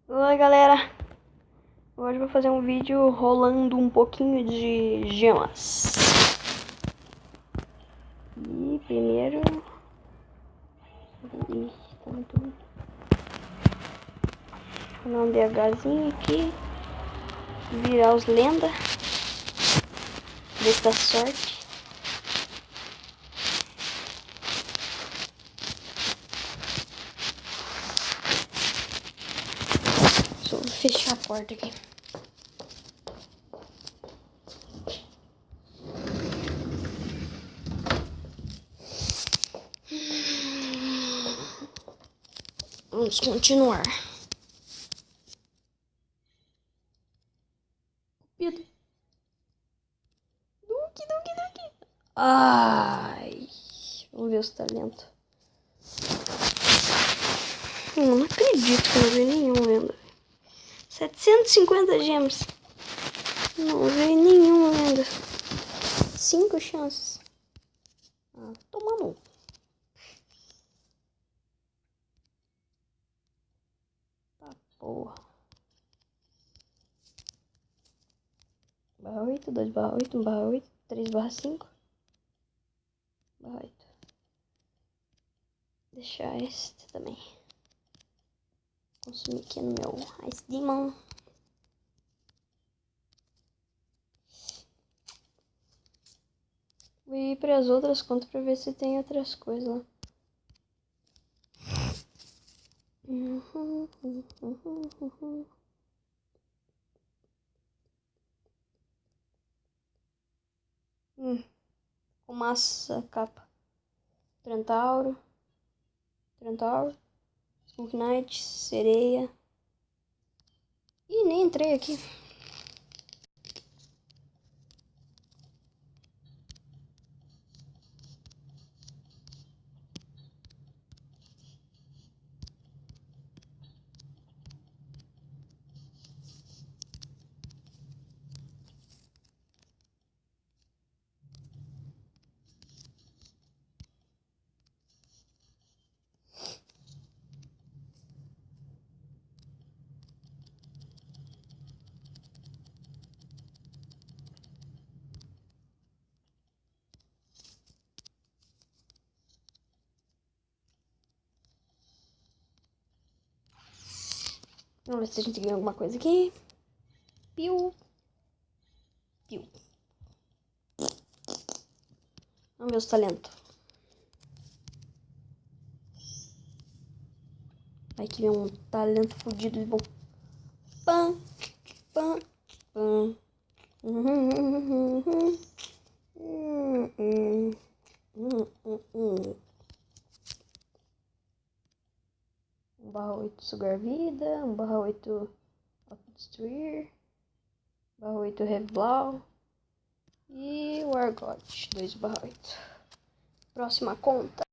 Oi galera, hoje eu vou fazer um vídeo rolando um pouquinho de gemas. E primeiro... Ih, tá muito... Vou dar um DHzinho aqui. Virar os lenda. Ver se dá sorte. Só vou fechar a porta aqui. Vamos continuar. Duque. Ai. Vamos ver os talentos. Não acredito que não veio nenhum lenda. 750 gemas. Não veio nenhum lenda. 5 chances. Ah, tomamos. Tá porra. /8, 2/8, 1/8, 3/5. /8. Deixar este também. Consumir aqui no meu Ice Demon. Vou ir para as outras contas para ver se tem outras coisas lá. Fumaça, capa. Trentauro. Spook Knight, sereia. Ih, nem entrei aqui. Vamos ver se a gente ganha alguma coisa aqui. Piu. Vamos ver os talentos. Vai que vem um talento fodido de bom. Pam, pam, pam. 1/8 sugar vida, 1/8 autodestruir, 1/8 revblau e o argote 2/8. Próxima conta.